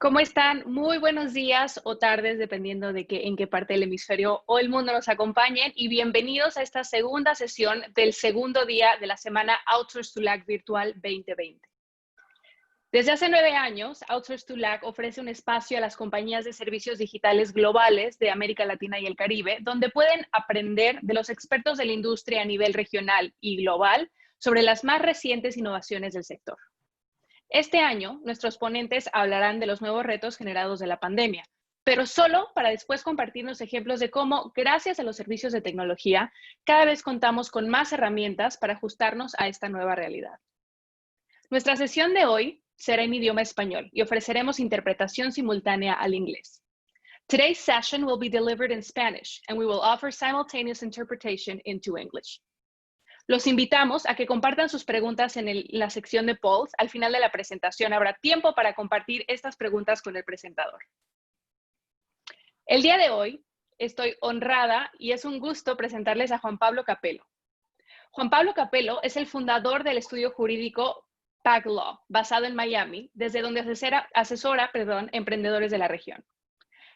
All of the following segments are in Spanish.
¿Cómo están? Muy buenos días o tardes, dependiendo de en qué parte del hemisferio o el mundo nos acompañen, y bienvenidos a esta segunda sesión del segundo día de la semana Outsource to LAC Virtual 2020. Desde hace 9 años, Outsource to LAC ofrece un espacio a las compañías de servicios digitales globales de América Latina y el Caribe, donde pueden aprender de los expertos de la industria a nivel regional y global sobre las más recientes innovaciones del sector. Este año, nuestros ponentes hablarán de los nuevos retos generados de la pandemia, pero solo para después compartirnos ejemplos de cómo, gracias a los servicios de tecnología, cada vez contamos con más herramientas para ajustarnos a esta nueva realidad. Nuestra sesión de hoy será en idioma español y ofreceremos interpretación simultánea al inglés. Today's session will be delivered in Spanish, and we will offer simultaneous interpretation into English. Los invitamos a que compartan sus preguntas en la sección de polls. Al final de la presentación habrá tiempo para compartir estas preguntas con el presentador. El día de hoy estoy honrada y es un gusto presentarles a Juan Pablo Capello. Juan Pablo Capello es el fundador del estudio jurídico PAG Law, basado en Miami, desde donde asesora emprendedores de la región.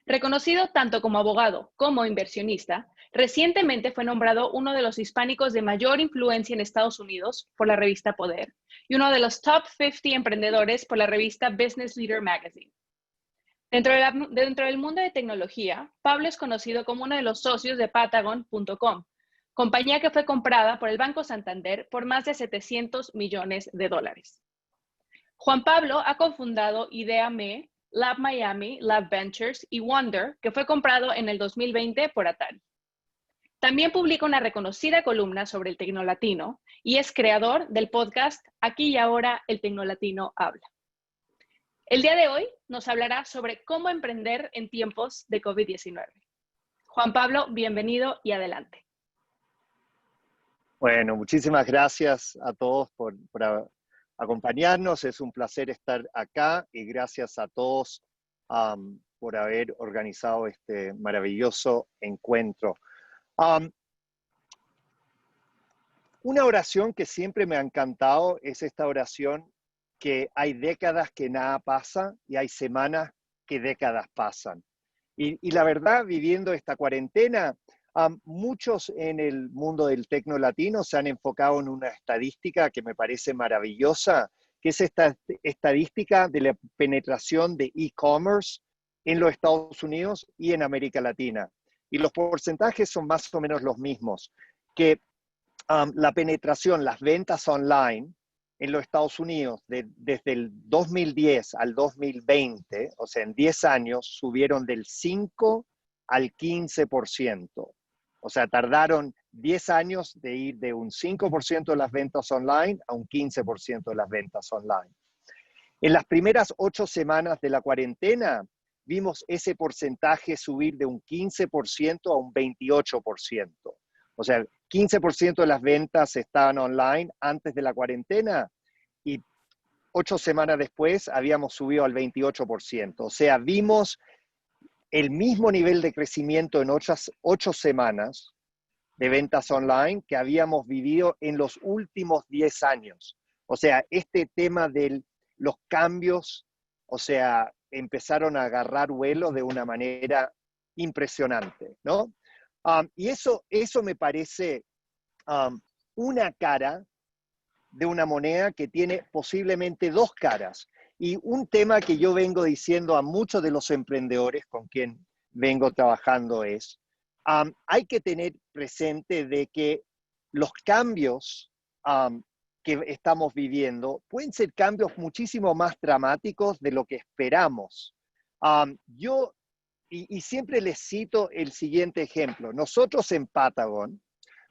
Reconocido tanto como abogado como inversionista, recientemente fue nombrado uno de los hispánicos de mayor influencia en Estados Unidos por la revista Poder y uno de los top 50 emprendedores por la revista Business Leader Magazine. Dentro del mundo de tecnología, Pablo es conocido como uno de los socios de Patagon.com, compañía que fue comprada por el Banco Santander por más de $700 millones. Juan Pablo ha cofundado IdeaMe, Lab Miami, Lab Ventures y Wonder, que fue comprado en el 2020 por Atari. También publica una reconocida columna sobre el tecnolatino y es creador del podcast Aquí y Ahora el Tecnolatino Habla. El día de hoy nos hablará sobre cómo emprender en tiempos de COVID-19. Juan Pablo, bienvenido y adelante. Bueno, muchísimas gracias a todos por acompañarnos. Es un placer estar acá y gracias a todos por haber organizado este maravilloso encuentro. Una oración que siempre me ha encantado es esta oración que hay décadas que nada pasa y hay semanas que décadas pasan. Y la verdad, viviendo esta cuarentena, muchos en el mundo del tecnolatino se han enfocado en una estadística que me parece maravillosa, que es esta estadística de la penetración de e-commerce en los Estados Unidos y en América Latina. Y los porcentajes son más o menos los mismos, que la penetración, las ventas online en los Estados Unidos desde el 2010 al 2020, o sea, en 10 años, subieron del 5 al 15%. O sea, tardaron 10 años de ir de un 5% de las ventas online a un 15% de las ventas online. En las primeras 8 semanas de la cuarentena, vimos ese porcentaje subir de un 15% a un 28%. O sea, 15% de las ventas estaban online antes de la cuarentena y 8 semanas después habíamos subido al 28%. O sea, vimos el mismo nivel de crecimiento en 8 semanas de ventas online que habíamos vivido en los últimos 10 años. O sea, este tema de los cambios, o sea, empezaron a agarrar vuelo de una manera impresionante, ¿no? Y eso me parece una cara de una moneda que tiene posiblemente 2 caras. Y un tema que yo vengo diciendo a muchos de los emprendedores con quien vengo trabajando es, hay que tener presente de que los cambios que estamos viviendo pueden ser cambios muchísimo más dramáticos de lo que esperamos. Yo, y siempre les cito el siguiente ejemplo. Nosotros en Patagon,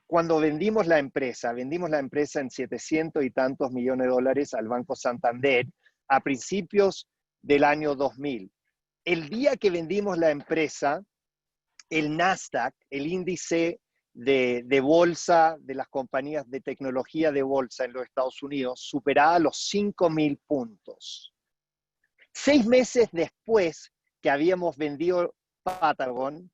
cuando vendimos la empresa en 700 y tantos millones de dólares al Banco Santander a principios del año 2000. El día que vendimos la empresa, el Nasdaq, el índice de bolsa de las compañías de tecnología de bolsa en los Estados Unidos, superaba los 5.000 puntos. 6 meses después que habíamos vendido Patagon,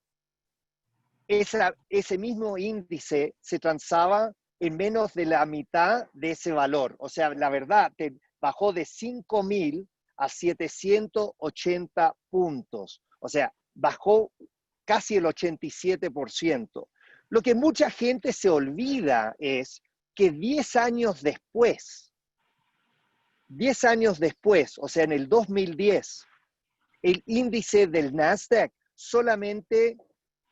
ese mismo índice se transaba en menos de la mitad de ese valor. O sea, la verdad, bajó de 5.000 a 780 puntos. O sea, bajó casi el 87%. Lo que mucha gente se olvida es que 10 años después, o sea, en el 2010, el índice del Nasdaq solamente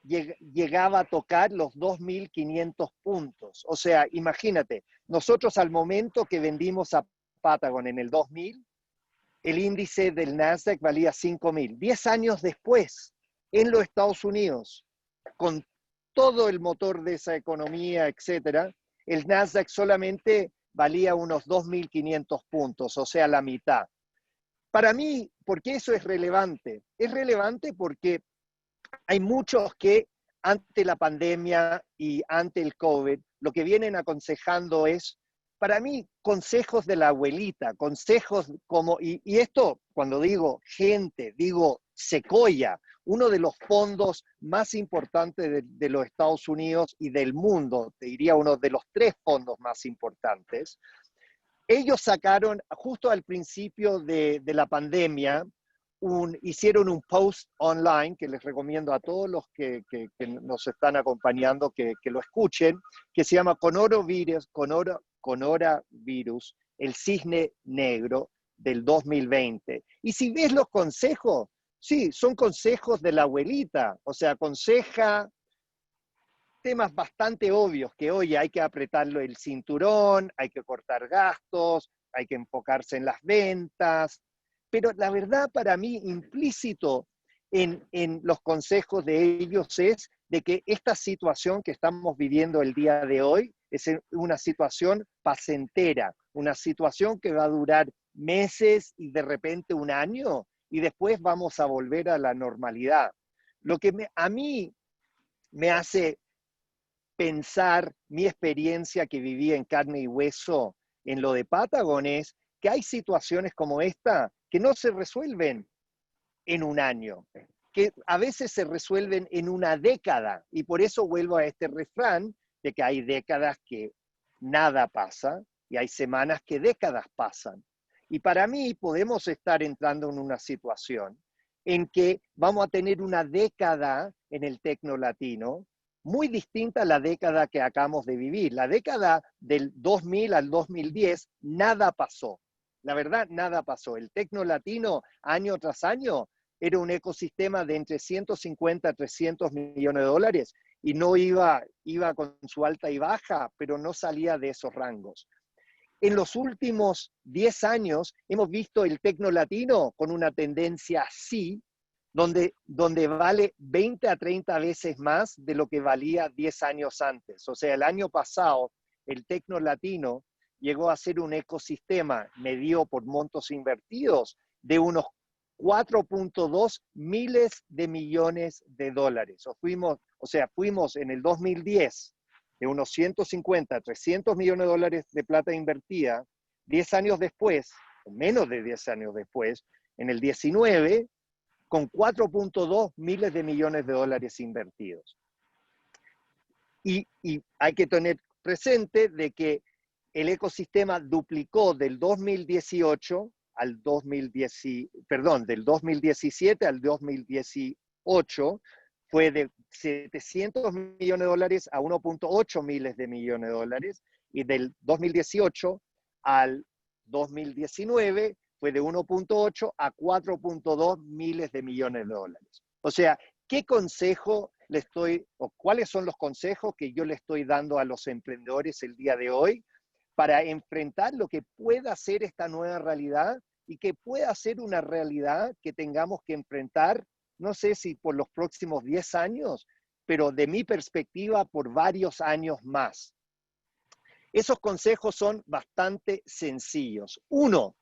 llegaba a tocar los 2.500 puntos. O sea, imagínate, nosotros al momento que vendimos a Patagon en el 2000, el índice del Nasdaq valía 5.000. 10 años después, en los Estados Unidos, con todo el motor de esa economía, etcétera, el Nasdaq solamente valía unos 2.500 puntos, o sea, la mitad. Para mí, ¿por qué eso es relevante? Es relevante porque hay muchos que ante la pandemia y ante el COVID, lo que vienen aconsejando es, para mí, consejos de la abuelita, consejos como, y esto cuando digo gente, digo Sequoia, uno de los fondos más importantes de los Estados Unidos y del mundo, te diría uno de los 3 fondos más importantes. Ellos sacaron, justo al principio de la pandemia, hicieron un post online que les recomiendo a todos los que nos están acompañando que lo escuchen, que se llama Coronavirus, el cisne negro del 2020. Y si ves los consejos, sí, son consejos de la abuelita, o sea, aconseja temas bastante obvios, que oye, hay que apretarlo el cinturón, hay que cortar gastos, hay que enfocarse en las ventas, pero la verdad para mí implícito en los consejos de ellos es de que esta situación que estamos viviendo el día de hoy es una situación pasentera, una situación que va a durar meses y de repente un año y después vamos a volver a la normalidad. Lo que a mí me hace pensar mi experiencia que viví en carne y hueso en lo de Patagon es que hay situaciones como esta que no se resuelven en un año, que a veces se resuelven en una década. Y por eso vuelvo a este refrán de que hay décadas que nada pasa y hay semanas que décadas pasan. Y para mí podemos estar entrando en una situación en que vamos a tener una década en el tecno latino muy distinta a la década que acabamos de vivir. La década del 2000 al 2010, nada pasó. La verdad, nada pasó. El tecno latino, año tras año, era un ecosistema de entre 150 a 300 millones de dólares y no iba con su alta y baja, pero no salía de esos rangos. En los últimos 10 años hemos visto el tecno latino con una tendencia así, donde vale 20 a 30 veces más de lo que valía 10 años antes. O sea, el año pasado el tecno latino llegó a ser un ecosistema medido por montos invertidos de unos 4.2 miles de millones de dólares. Fuimos en el 2010 de unos 150 a 300 millones de dólares de plata invertida, 10 años después, o menos de 10 años después, en el 19, con 4.2 miles de millones de dólares invertidos. Y hay que tener presente de que el ecosistema duplicó del 2018 al del 2017 al 2018, fue de 700 millones de dólares a 1.8 miles de millones de dólares, y del 2018 al 2019 fue de 1.8 a 4.2 miles de millones de dólares. O sea, ¿qué consejo le estoy, o cuáles son los consejos que yo le estoy dando a los emprendedores el día de hoy para enfrentar lo que pueda ser esta nueva realidad y que pueda ser una realidad que tengamos que enfrentar, no sé si por los próximos 10 años, pero de mi perspectiva por varios años más? Esos consejos son bastante sencillos. Uno,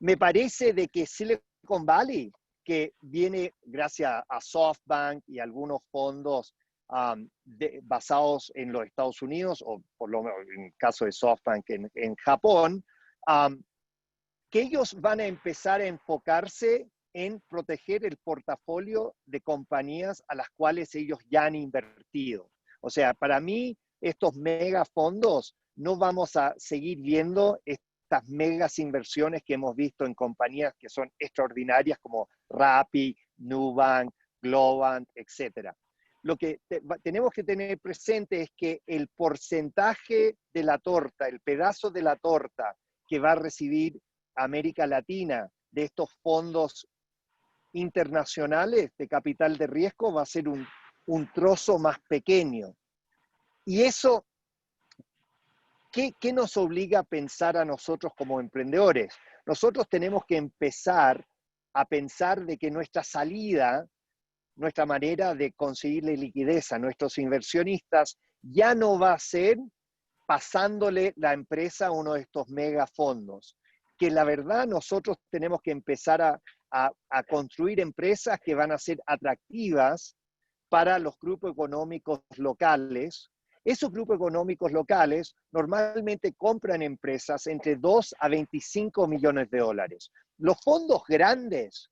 me parece de que Silicon Valley, que viene gracias a SoftBank y algunos fondos basados en los Estados Unidos, o por lo menos en el caso de SoftBank en Japón, que ellos van a empezar a enfocarse en proteger el portafolio de compañías a las cuales ellos ya han invertido. O sea, para mí, estos megafondos no vamos a seguir viendo estas megas inversiones que hemos visto en compañías que son extraordinarias como Rappi, Nubank, Globant, etc. Lo que tenemos que tener presente es que el porcentaje de la torta, el pedazo de la torta que va a recibir América Latina de estos fondos internacionales de capital de riesgo va a ser un trozo más pequeño. Y eso, ¿qué nos obliga a pensar a nosotros como emprendedores? Nosotros tenemos que empezar a pensar de que nuestra salida, nuestra manera de conseguirle liquidez a nuestros inversionistas ya no va a ser pasándole la empresa a uno de estos megafondos. Que la verdad nosotros tenemos que empezar a construir empresas que van a ser atractivas para los grupos económicos locales. Esos grupos económicos locales normalmente compran empresas entre 2 a 25 millones de dólares. Los fondos grandes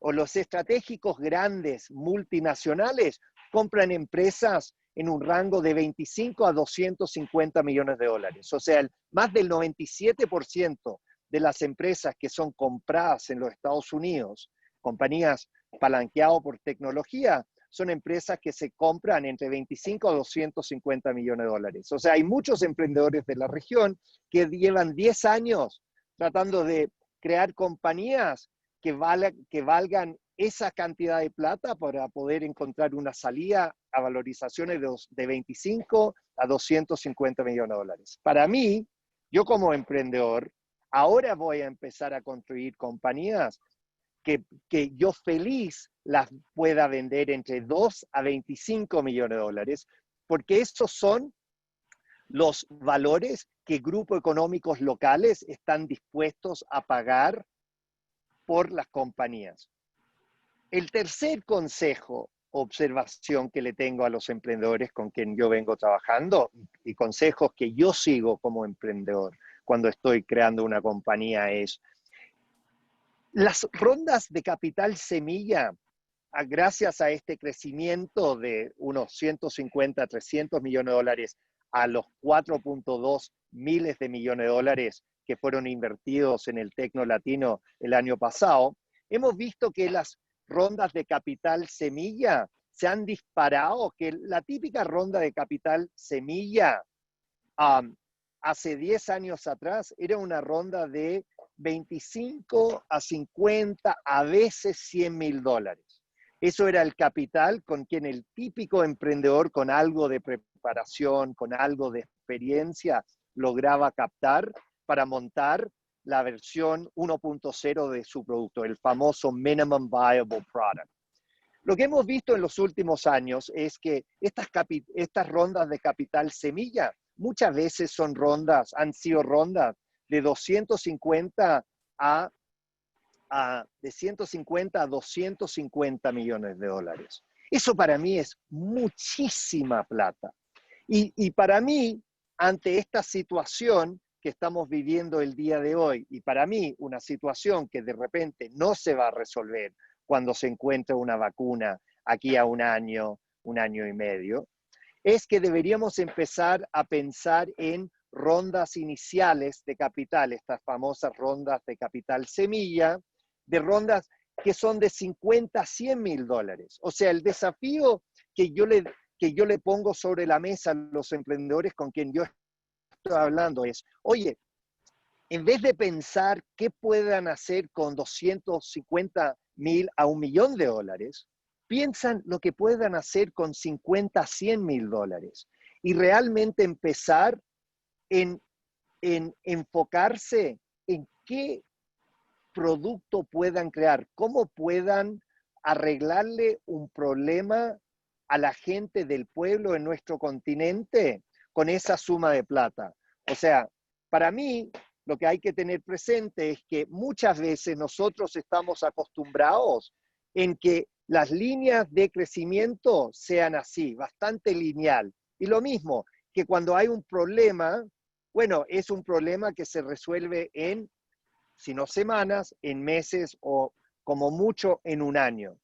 o los estratégicos grandes multinacionales compran empresas en un rango de 25 a 250 millones de dólares. O sea, más del 97% de las empresas que son compradas en los Estados Unidos, compañías palanqueadas por tecnología, son empresas que se compran entre 25 a 250 millones de dólares. O sea, hay muchos emprendedores de la región que llevan 10 años tratando de crear compañías que valgan esa cantidad de plata para poder encontrar una salida a valorizaciones de 25 a 250 millones de dólares. Para mí, yo como emprendedor, ahora voy a empezar a construir compañías que yo feliz las pueda vender entre 2 a 25 millones de dólares, porque estos son los valores que grupos económicos locales están dispuestos a pagar por las compañías. El tercer consejo, observación que le tengo a los emprendedores con quien yo vengo trabajando y consejos que yo sigo como emprendedor cuando estoy creando una compañía es: las rondas de capital semilla, gracias a este crecimiento de unos 150, 300 millones de dólares a los 4.2 miles de millones de dólares que fueron invertidos en el Tecno Latino el año pasado, hemos visto que las rondas de capital semilla se han disparado, que la típica ronda de capital semilla hace 10 años atrás era una ronda de 25 a 50, a veces 100 mil dólares. Eso era el capital con quien el típico emprendedor con algo de preparación, con algo de experiencia, lograba captar para montar la versión 1.0 de su producto, el famoso Minimum Viable Product. Lo que hemos visto en los últimos años es que estas rondas de capital semilla muchas veces han sido rondas de 150 a 250 millones de dólares. Eso para mí es muchísima plata. Y para mí, ante esta situación que estamos viviendo el día de hoy, y para mí una situación que de repente no se va a resolver cuando se encuentre una vacuna aquí a un año y medio, es que deberíamos empezar a pensar en rondas iniciales de capital, estas famosas rondas de capital semilla, de rondas que son de 50 a 100 mil dólares. O sea, el desafío que yo le pongo sobre la mesa a los emprendedores con quien yo estoy hablando es: oye, en vez de pensar qué puedan hacer con 250.000 a $1.000.000, piensan lo que puedan hacer con 50 a $100.000 y realmente empezar en enfocarse en qué producto puedan crear, cómo puedan arreglarle un problema a la gente del pueblo en nuestro continente con esa suma de plata. O sea, para mí, lo que hay que tener presente es que muchas veces nosotros estamos acostumbrados en que las líneas de crecimiento sean así, bastante lineal. Y lo mismo, que cuando hay un problema, bueno, es un problema que se resuelve en, si no semanas, en meses o como mucho en un año.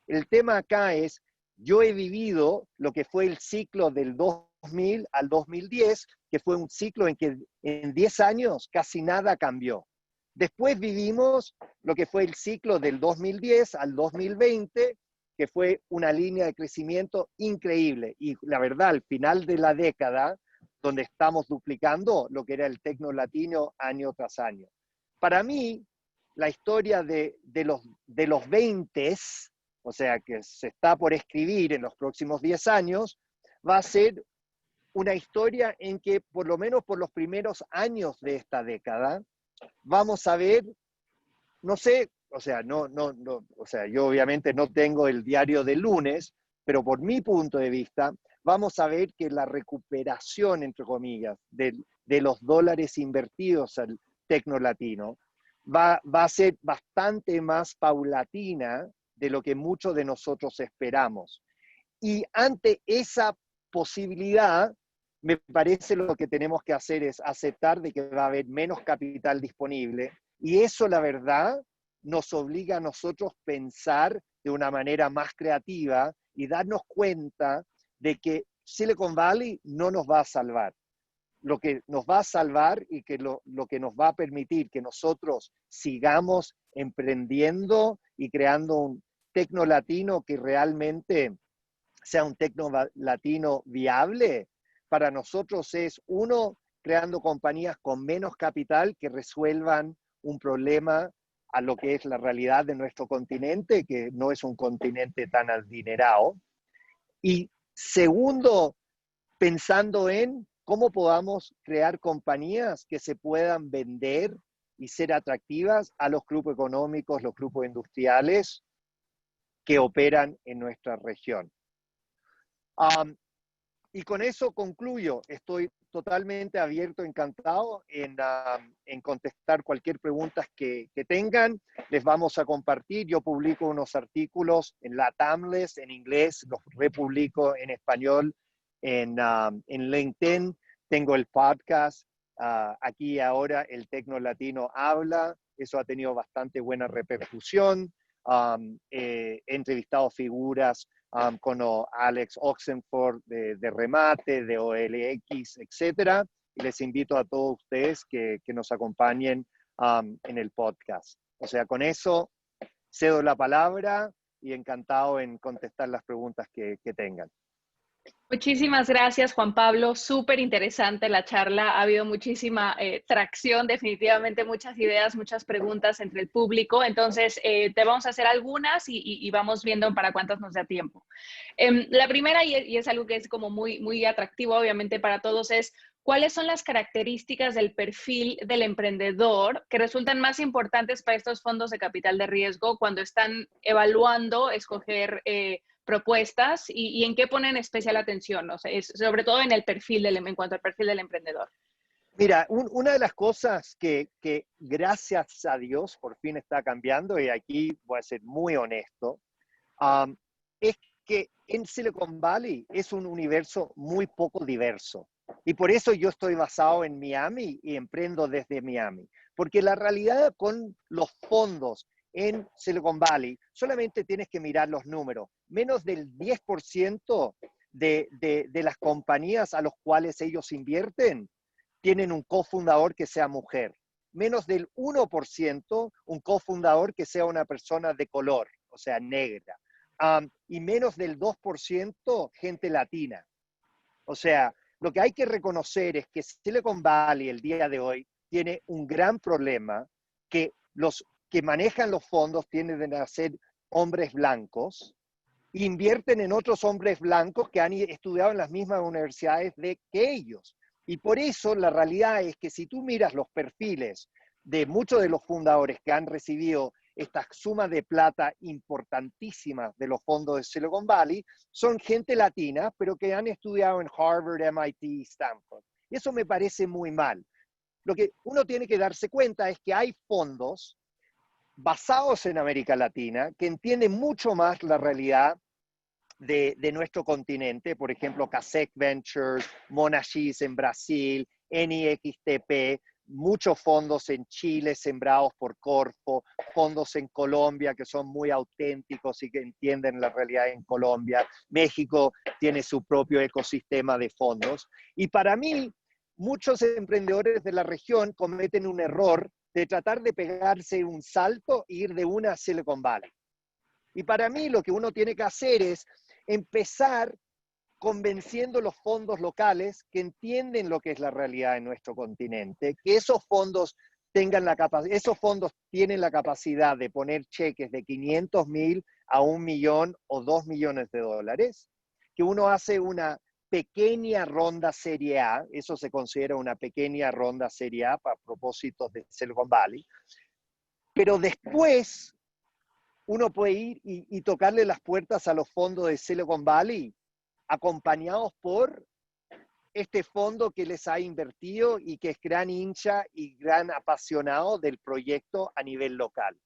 El tema acá es, yo he vivido lo que fue el ciclo del 2000 al 2010, que fue un ciclo en que en 10 años casi nada cambió. Después vivimos lo que fue el ciclo del 2010 al 2020, que fue una línea de crecimiento increíble. Y la verdad, al final de la década, donde estamos duplicando lo que era el tecno latino año tras año. Para mí, la historia de los 20, o sea, que se está por escribir en los próximos 10 años, va a ser una historia en que, por lo menos por los primeros años de esta década, vamos a ver, no sé, o sea, o sea, yo obviamente no tengo el diario del lunes, pero por mi punto de vista, vamos a ver que la recuperación, entre comillas, de los dólares invertidos al tecno latino va a ser bastante más paulatina de lo que muchos de nosotros esperamos. Y ante esa posibilidad, me parece lo que tenemos que hacer es aceptar de que va a haber menos capital disponible y eso, la verdad, nos obliga a nosotros pensar de una manera más creativa y darnos cuenta de que Silicon Valley no nos va a salvar. Lo que nos va a salvar y que lo que nos va a permitir que nosotros sigamos emprendiendo y creando un tecno latino que realmente sea un tecno latino viable, para nosotros es, uno, creando compañías con menos capital que resuelvan un problema a lo que es la realidad de nuestro continente, que no es un continente tan adinerado. Y segundo, pensando en cómo podamos crear compañías que se puedan vender y ser atractivas a los grupos económicos, los grupos industriales que operan en nuestra región. Y con eso concluyo. Estoy totalmente abierto, encantado en contestar cualquier pregunta que tengan. Les vamos a compartir. Yo publico unos artículos en la Tamles, en inglés, los republico en español en LinkedIn. Tengo el podcast, aquí y ahora el Tecno Latino Habla. Eso ha tenido bastante buena repercusión. He entrevistado figuras como Alex Oxenford de Remate, de OLX, etcétera. Y les invito a todos ustedes que nos acompañen en el podcast. O sea, con eso cedo la palabra y encantado en contestar las preguntas que tengan. Muchísimas gracias, Juan Pablo. Súper interesante la charla. Ha habido muchísima tracción, definitivamente muchas ideas, muchas preguntas entre el público. Entonces, te vamos a hacer algunas y vamos viendo para cuántas nos da tiempo. La primera, y es algo que es como muy atractivo, obviamente, para todos, es ¿cuáles son las características del perfil del emprendedor que resultan más importantes para estos fondos de capital de riesgo cuando están evaluando escoger propuestas y en qué ponen especial atención, o sea, sobre todo en el perfil en cuanto al perfil del emprendedor? Mira, una de las cosas que gracias a Dios por fin está cambiando, y aquí voy a ser muy honesto, es que en Silicon Valley es un universo muy poco diverso. Y por eso yo estoy basado en Miami y emprendo desde Miami. Porque la realidad con los fondos en Silicon Valley, solamente tienes que mirar los números. Menos del 10% de las compañías a los cuales ellos invierten tienen un cofundador que sea mujer. Menos del 1% un cofundador que sea una persona de color, o sea, negra. Y menos del 2% gente latina. O sea, lo que hay que reconocer es que Silicon Valley el día de hoy tiene un gran problema, que los que manejan los fondos tienden a ser hombres blancos, invierten en otros hombres blancos que han estudiado en las mismas universidades que ellos. Y por eso la realidad es que si tú miras los perfiles de muchos de los fundadores que han recibido estas sumas de plata importantísimas de los fondos de Silicon Valley, son gente latina, pero que han estudiado en Harvard, MIT, Stanford. Y eso me parece muy mal. Lo que uno tiene que darse cuenta es que hay fondos basados en América Latina que entienden mucho más la realidad de nuestro continente, por ejemplo, Kasek Ventures, Monaxis en Brasil, NIXTP, muchos fondos en Chile sembrados por Corfo, fondos en Colombia que son muy auténticos y que entienden la realidad en Colombia. México tiene su propio ecosistema de fondos. Y para mí, muchos emprendedores de la región cometen un error de tratar de pegarse un salto e ir de una a Silicon Valley. Y para mí lo que uno tiene que hacer es empezar convenciendo los fondos locales que entienden lo que es la realidad en nuestro continente, que esos fondos tienen la capacidad de poner cheques de 500,000 a 1 millón o 2 millones de dólares, que uno hace una pequeña ronda Serie A, eso se considera una pequeña ronda Serie A para propósitos de Silicon Valley, pero después uno puede ir y tocarle las puertas a los fondos de Silicon Valley, acompañados por este fondo que les ha invertido y que es gran hincha y gran apasionado del proyecto a nivel local.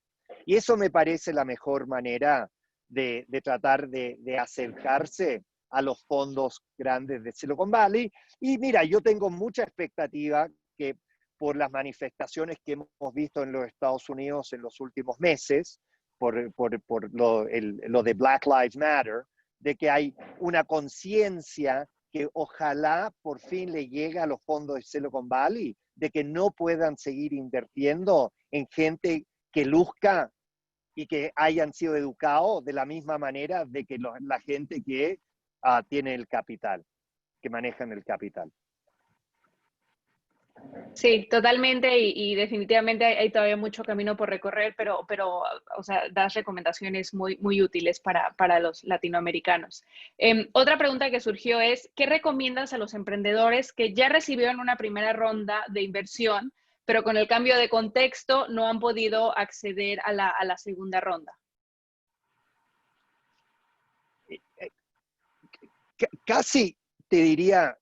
Y eso me parece la mejor manera de tratar de acercarse a los fondos grandes de Silicon Valley. Y mira, yo tengo mucha expectativa que por las manifestaciones que hemos visto en los Estados Unidos en los últimos meses, por lo de Black Lives Matter, de que hay una conciencia que ojalá por fin le llegue a los fondos de Silicon Valley, de que no puedan seguir invirtiendo en gente que luzca y que hayan sido educados de la misma manera de que la gente que tiene el capital, que manejan el capital. Sí, totalmente y definitivamente hay todavía mucho camino por recorrer, pero o sea, das recomendaciones muy, muy útiles para los latinoamericanos. Otra pregunta que surgió es, ¿qué recomiendas a los emprendedores que ya recibieron una primera ronda de inversión, pero con el cambio de contexto no han podido acceder a la segunda ronda? Casi te diría,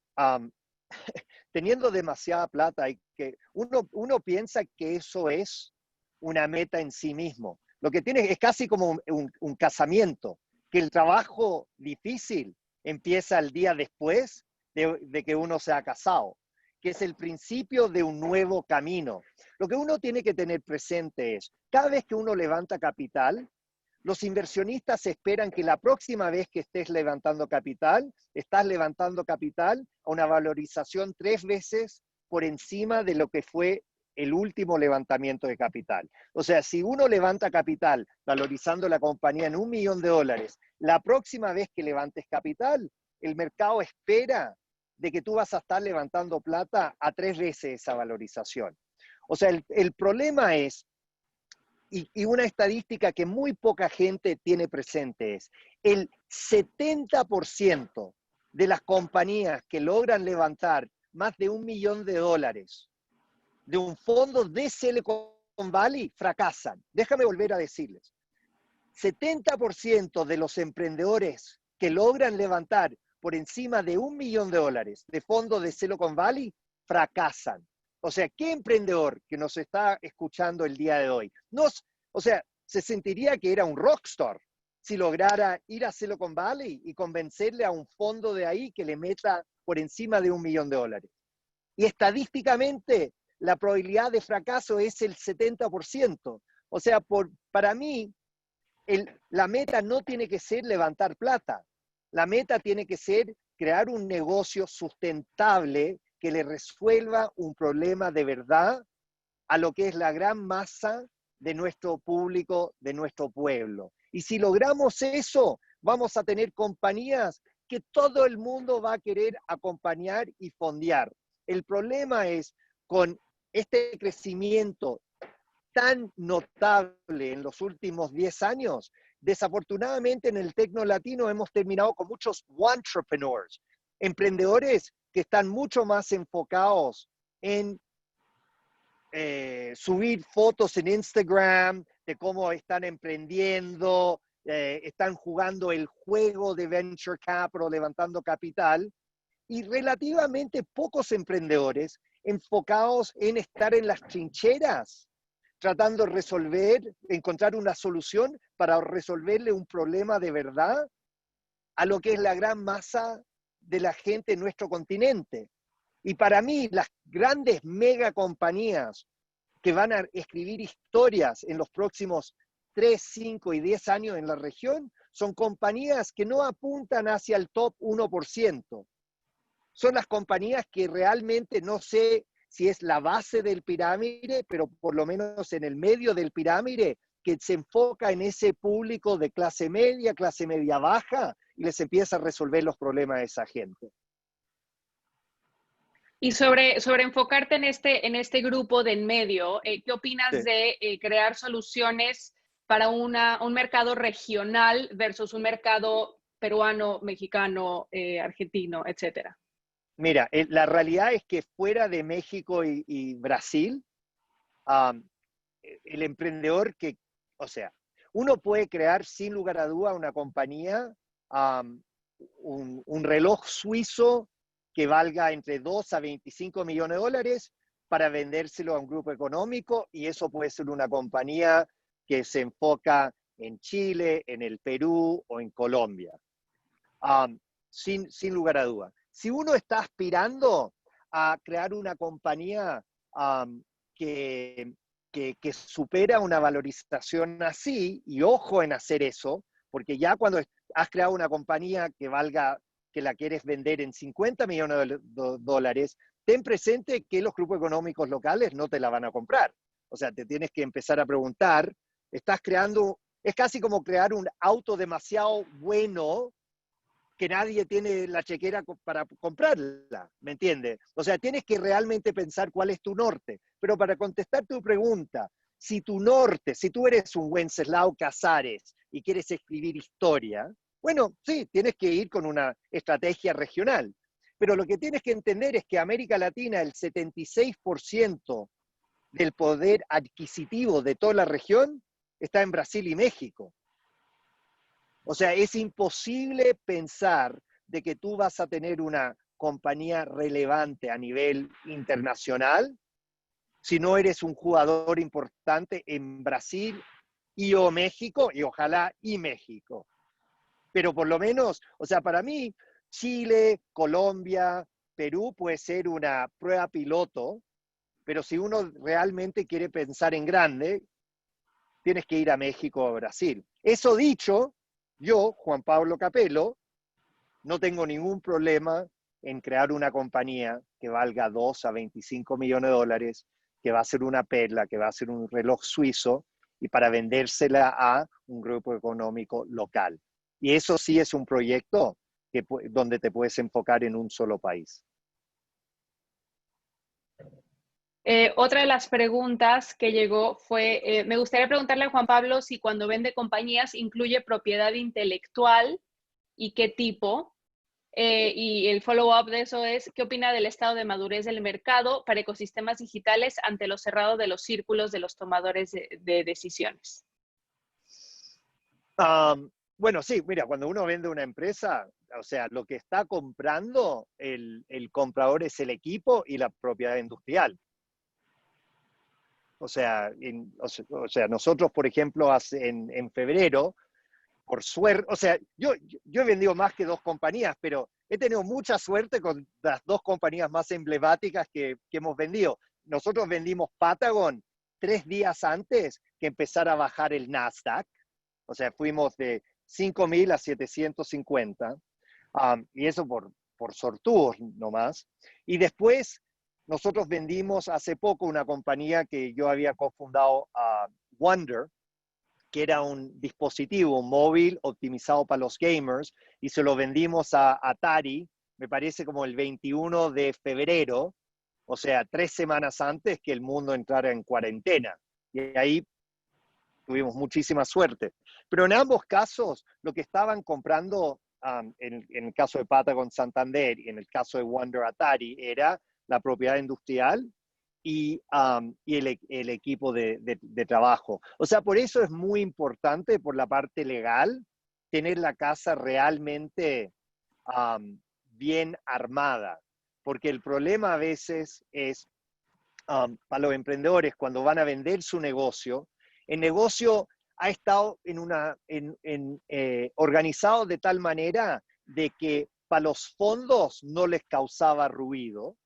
teniendo demasiada plata, y que uno piensa que eso es una meta en sí mismo. Lo que tiene es casi como un casamiento, que el trabajo difícil empieza el día después de que uno se ha casado, que es el principio de un nuevo camino. Lo que uno tiene que tener presente es, cada vez que uno levanta capital, los inversionistas esperan que la próxima vez que estés levantando capital, estás levantando capital a una valorización 3 veces por encima de lo que fue el último levantamiento de capital. O sea, si uno levanta capital valorizando la compañía en $1 millón, la próxima vez que levantes capital, el mercado espera de que tú vas a estar levantando plata a 3 veces esa valorización. O sea, el problema es, y una estadística que muy poca gente tiene presente es, el 70% de las compañías que logran levantar más de $1 millón de un fondo de Silicon Valley fracasan. Déjame volver a decirles. 70% de los emprendedores que logran levantar por encima de $1 millón de fondos de Silicon Valley fracasan. O sea, ¿qué emprendedor que nos está escuchando el día de hoy? Se sentiría que era un rockstar si lograra ir a Silicon Valley y convencerle a un fondo de ahí que le meta por encima de $1 millón. Y estadísticamente, la probabilidad de fracaso es el 70%. O sea, para mí, la meta no tiene que ser levantar plata. La meta tiene que ser crear un negocio sustentable que le resuelva un problema de verdad a lo que es la gran masa de nuestro público, de nuestro pueblo. Y si logramos eso, vamos a tener compañías que todo el mundo va a querer acompañar y fondear. El problema es con este crecimiento tan notable en los últimos 10 años, desafortunadamente en el tecno latino hemos terminado con muchos entrepreneurs, emprendedores que están mucho más enfocados en subir fotos en Instagram de cómo están emprendiendo, están jugando el juego de venture capital, levantando capital, y relativamente pocos emprendedores enfocados en estar en las trincheras, tratando de resolver, encontrar una solución para resolverle un problema de verdad a lo que es la gran masa de la gente en nuestro continente. Y para mí, las grandes megacompañías que van a escribir historias en los próximos 3, 5 y 10 años en la región son compañías que no apuntan hacia el top 1%. Son las compañías que realmente no sé si es la base del pirámide, pero por lo menos en el medio del pirámide, que se enfoca en ese público de clase media baja, y les empieza a resolver los problemas de esa gente. Y sobre enfocarte en este grupo de en medio, ¿qué opinas Sí. de crear soluciones para un mercado regional versus un mercado peruano, mexicano, argentino, etcétera? Mira, la realidad es que fuera de México y Brasil, el emprendedor o sea, uno puede crear sin lugar a duda una compañía, un reloj suizo que valga entre 2 a 25 millones de dólares para vendérselo a un grupo económico, y eso puede ser una compañía que se enfoca en Chile, en el Perú o en Colombia. Sin lugar a duda. Si uno está aspirando a crear una compañía que supera una valorización así, y ojo en hacer eso, porque ya cuando has creado una compañía que valga, que la quieres vender en 50 millones de dólares, ten presente que los grupos económicos locales no te la van a comprar. O sea, te tienes que empezar a preguntar, estás creando, es casi como crear un auto demasiado bueno que nadie tiene la chequera para comprarla, ¿me entiendes? O sea, tienes que realmente pensar cuál es tu norte. Pero para contestar tu pregunta, si tu norte, si tú eres un Wenceslao Casares y quieres escribir historia, bueno, sí, tienes que ir con una estrategia regional. Pero lo que tienes que entender es que América Latina, el 76% del poder adquisitivo de toda la región está en Brasil y México. O sea, es imposible pensar de que tú vas a tener una compañía relevante a nivel internacional si no eres un jugador importante en Brasil y o México, y ojalá y México. Pero por lo menos, o sea, para mí, Chile, Colombia, Perú puede ser una prueba piloto, pero si uno realmente quiere pensar en grande, tienes que ir a México o a Brasil. Eso dicho, yo, Juan Pablo Capello, no tengo ningún problema en crear una compañía que valga 2 a 25 millones de dólares, que va a ser una perla, que va a ser un reloj suizo, y para vendérsela a un grupo económico local. Y eso sí es un proyecto donde te puedes enfocar en un solo país. Otra de las preguntas que llegó fue, me gustaría preguntarle a Juan Pablo si cuando vende compañías incluye propiedad intelectual y qué tipo. Y el follow-up de eso es, ¿qué opina del estado de madurez del mercado para ecosistemas digitales ante lo cerrado de los círculos de los tomadores de decisiones? Bueno, sí, mira, cuando uno vende una empresa, o sea, lo que está comprando el comprador es el equipo y la propiedad industrial. O sea, nosotros, por ejemplo, en febrero, por suerte, o sea, yo he vendido más que 2 compañías, pero he tenido mucha suerte con las 2 compañías más emblemáticas que hemos vendido. Nosotros vendimos Patagon 3 días antes que empezara a bajar el Nasdaq. O sea, fuimos de 5.000 a 750, y eso por sortudos nomás. Y después nosotros vendimos hace poco una compañía que yo había cofundado, Wonder, que era un dispositivo móvil optimizado para los gamers, y se lo vendimos a Atari, me parece como el 21 de febrero, O sea, 3 semanas antes que el mundo entrara en cuarentena. Y ahí tuvimos muchísima suerte. Pero en ambos casos, lo que estaban comprando, en el caso de Patagon Santander y en el caso de Wonder Atari, era la propiedad industrial y el equipo de trabajo. O sea, por eso es muy importante, por la parte legal, tener la casa realmente bien armada. Porque el problema a veces es, para los emprendedores, cuando van a vender su negocio, el negocio ha estado organizado de tal manera de que para los fondos no les causaba ruido,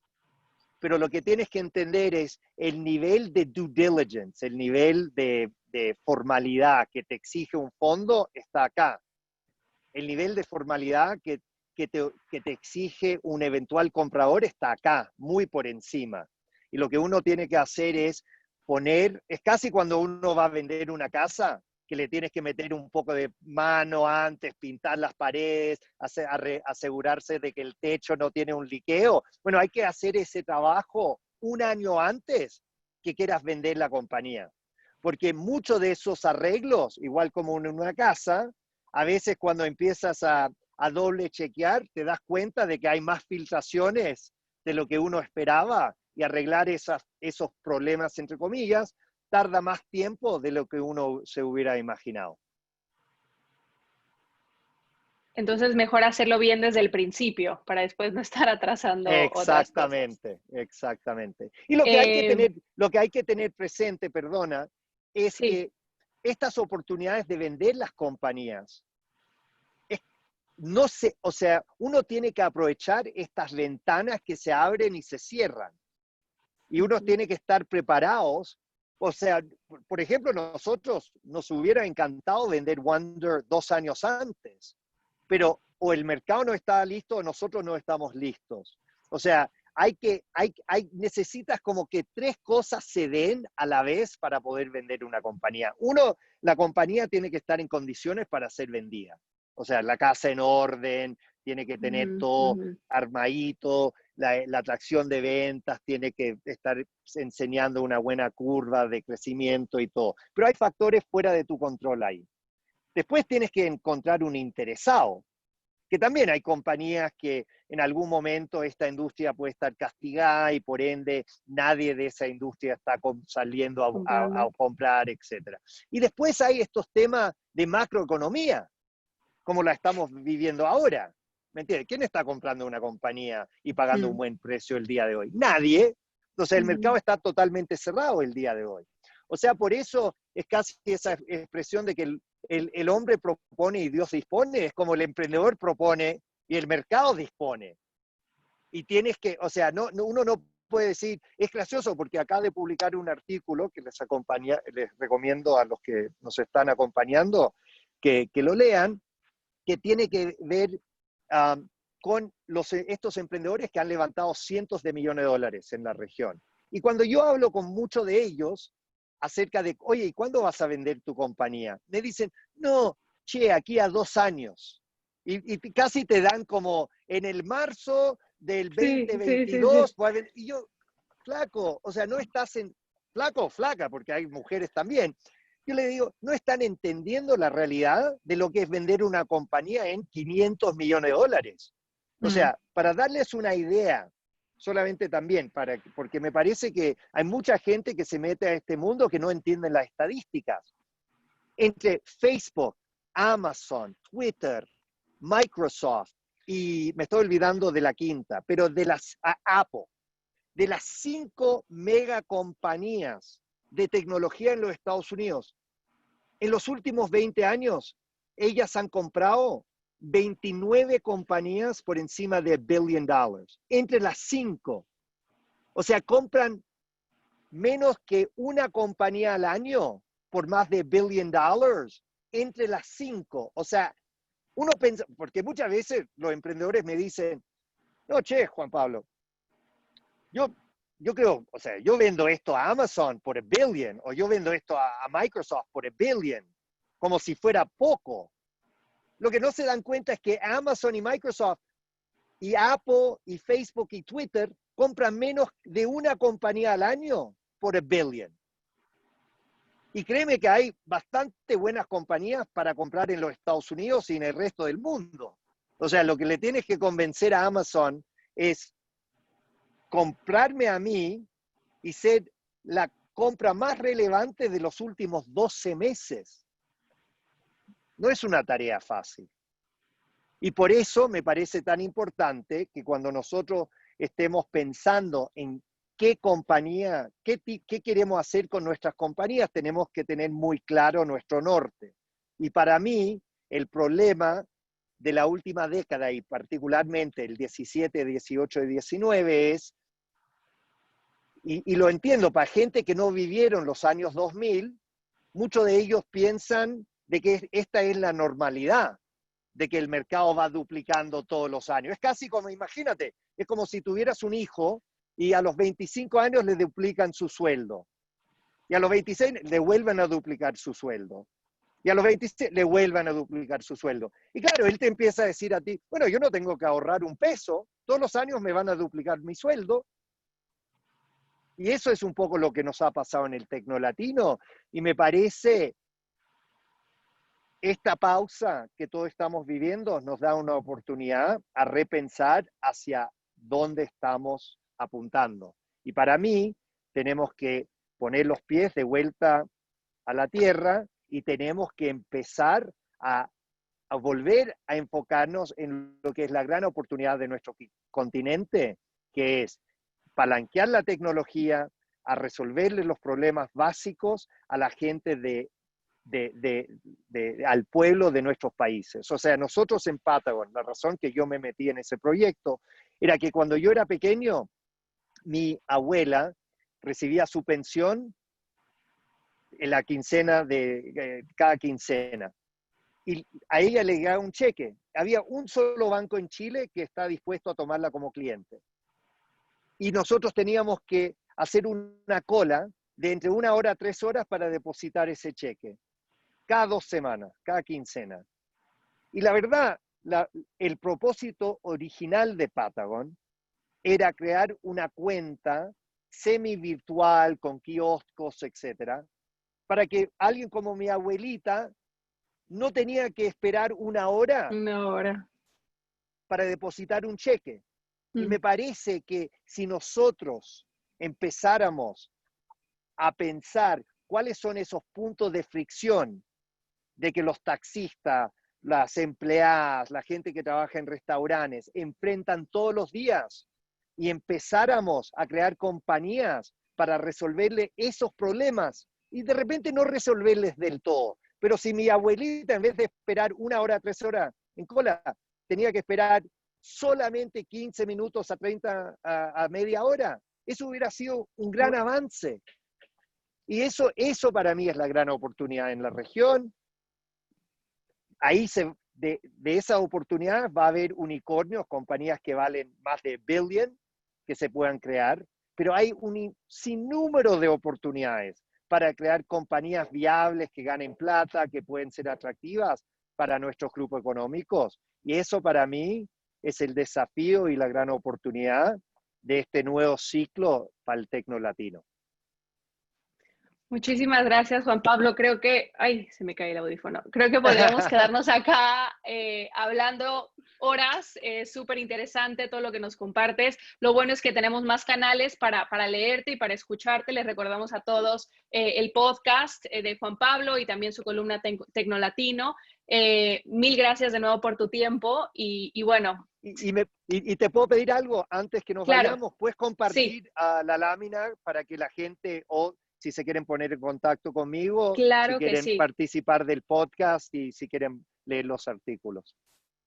pero lo que tienes que entender es el nivel de due diligence, el nivel de formalidad que te exige un fondo está acá. El nivel de formalidad que te exige un eventual comprador está acá, muy por encima. Y lo que uno tiene que hacer es es casi cuando uno va a vender una casa, que le tienes que meter un poco de mano antes, pintar las paredes, asegurarse de que el techo no tiene un liqueo. Bueno, hay que hacer ese trabajo un año antes que quieras vender la compañía. Porque muchos de esos arreglos, igual como en una casa, a veces cuando empiezas a doble chequear, te das cuenta de que hay más filtraciones de lo que uno esperaba, y arreglar esos problemas, entre comillas, tarda más tiempo de lo que uno se hubiera imaginado. Entonces, mejor hacerlo bien desde el principio para después no estar atrasando otras cosas. Exactamente, exactamente. Y Eh, lo que hay que tener presente, perdona, es sí. que estas oportunidades de vender las compañías, no sé, o sea, uno tiene que aprovechar estas ventanas que se abren y se cierran. Y uno Ujú. tiene que estar preparados. O sea, por ejemplo, nosotros nos hubiera encantado vender Wonder 2 años antes, pero o el mercado no está listo o nosotros no estamos listos. O sea, necesitas como que 3 cosas se den a la vez para poder vender una compañía. Uno, la compañía tiene que estar en condiciones para ser vendida. O sea, la casa en orden, tiene que tener Ujú, todo ujú. armadito, la atracción de ventas tiene que estar enseñando una buena curva de crecimiento y todo. Pero hay factores fuera de tu control ahí. Después tienes que encontrar un interesado, que también hay compañías que en algún momento esta industria puede estar castigada y por ende nadie de esa industria está saliendo a Comprando. comprar, etc. Y después hay estos temas de macroeconomía, como la estamos viviendo ahora. ¿Me entiendes? ¿Quién está comprando una compañía y pagando un Mm, buen precio el día de hoy? Nadie. Entonces el ujú. mercado está totalmente cerrado el día de hoy. O sea, por eso es casi esa expresión de que el hombre propone y Dios dispone, es como el emprendedor propone y el mercado dispone. Y tienes que, o sea, uno no puede decir, es gracioso porque acabo de publicar un artículo que les recomiendo a los que nos están acompañando que lo lean, que tiene que ver um, con estos emprendedores que han levantado cientos de millones de dólares en la región. Y cuando yo hablo con muchos de ellos acerca de, oye, ¿y cuándo vas a vender tu compañía? Me dicen, no, che, aquí a 2 años. Y casi te dan como en el marzo del Sí, sí, sí, sí. 2022, y yo, flaco, o sea, no estás en, flaco o flaca, porque hay mujeres también, yo le digo, no están entendiendo la realidad de lo que es vender una compañía en 500 millones de dólares. O Mm, sea, para darles una idea, solamente también, porque me parece que hay mucha gente que se mete a este mundo que no entiende las estadísticas. Entre Facebook, Amazon, Twitter, Microsoft, y me estoy olvidando de la quinta, pero Apple, de las 5 megacompañías de tecnología en los Estados Unidos, en los últimos 20 años, ellas han comprado 29 compañías por encima de $1 billion, entre las 5. O sea, compran menos que una compañía al año por más de $1 billion entre las 5. O sea, uno piensa, porque muchas veces los emprendedores me dicen, no, che, Juan Pablo, yo, yo creo, o sea, yo vendo esto a Amazon por $1 billion, o yo vendo esto a Microsoft por $1 billion, como si fuera poco. Lo que no se dan cuenta es que Amazon y Microsoft y Apple y Facebook y Twitter compran menos de una compañía al año por $1 billion. Y créeme que hay bastante buenas compañías para comprar en los Estados Unidos y en el resto del mundo. O sea, lo que le tienes que convencer a Amazon es comprarme a mí y ser la compra más relevante de los últimos 12 meses. No es una tarea fácil. Y por eso me parece tan importante que cuando nosotros estemos pensando en qué compañía, qué queremos hacer con nuestras compañías, tenemos que tener muy claro nuestro norte. Y para mí, el problema de la última década, y particularmente el 17, 18 y 19, es, y lo entiendo, para gente que no vivieron los años 2000, muchos de ellos piensan de que esta es la normalidad, de que el mercado va duplicando todos los años. Es casi como, imagínate, es como si tuvieras un hijo y a los 25 años le duplican su sueldo. Y a los 26 le vuelven a duplicar su sueldo. Y a los 26 le vuelvan a duplicar su sueldo. Y claro, él te empieza a decir a ti, bueno, yo no tengo que ahorrar un peso, todos los años me van a duplicar mi sueldo. Y eso es un poco lo que nos ha pasado en el Tecnolatino. Y me parece, esta pausa que todos estamos viviendo nos da una oportunidad a repensar hacia dónde estamos apuntando. Y para mí, tenemos que poner los pies de vuelta a la tierra y tenemos que empezar a volver a enfocarnos en lo que es la gran oportunidad de nuestro continente, que es palanquear la tecnología, a resolverle los problemas básicos a la gente al pueblo de nuestros países. O sea, nosotros en Patagon, la razón que yo me metí en ese proyecto era que cuando yo era pequeño, mi abuela recibía su pensión en la quincena de cada quincena. Y a ella le llegaba un cheque. Había un solo banco en Chile que está dispuesto a tomarla como cliente. Y nosotros teníamos que hacer una cola de entre 1 hora a 3 horas para depositar ese cheque. Cada 2 semanas, cada quincena. Y la verdad, el propósito original de Patagon era crear una cuenta semi-virtual con kioscos, etcétera, para que alguien como mi abuelita no tenía que esperar 1 hora para depositar un cheque. Y me parece que si nosotros empezáramos a pensar cuáles son esos puntos de fricción de que los taxistas, las empleadas, la gente que trabaja en restaurantes enfrentan todos los días y empezáramos a crear compañías para resolverle esos problemas y de repente no resolverles del todo. Pero si mi abuelita, en vez de esperar 1 hora, 3 horas en cola, tenía que esperar solamente 15 minutos a 30, a media hora, eso hubiera sido un gran avance. Y eso para mí es la gran oportunidad en la región. Ahí de esa oportunidad va a haber unicornios, compañías que valen más de $1 billion que se puedan crear, pero hay un sinnúmero de oportunidades para crear compañías viables que ganen plata, que pueden ser atractivas para nuestros grupos económicos. Y eso para mí es el desafío y la gran oportunidad de este nuevo ciclo para el Tecnolatino. Muchísimas gracias, Juan Pablo. Creo que, ay, se me cae el audífono. Creo que podríamos quedarnos acá hablando horas. Súper interesante todo lo que nos compartes. Lo bueno es que tenemos más canales para leerte y para escucharte. Les recordamos a todos el podcast de Juan Pablo y también su columna Tecnolatino. Mil gracias de nuevo por tu tiempo y bueno. Y te puedo pedir algo antes que nos vayamos. ¿Puedes compartir la lámina para que la gente, o si se quieren poner en contacto conmigo, claro, si quieren participar del podcast y si quieren leer los artículos?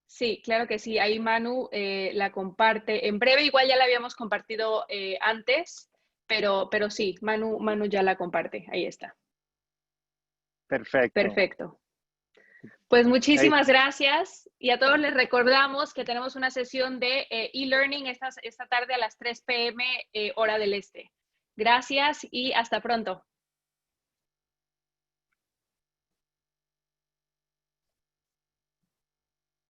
Sí, claro que sí. Ahí Manu la comparte en breve. Igual ya la habíamos compartido antes, pero sí, Manu ya la comparte. Ahí está. Perfecto. Pues muchísimas gracias y a todos les recordamos que tenemos una sesión de e-learning esta tarde a las 3 p.m. Hora del Este. Gracias y hasta pronto.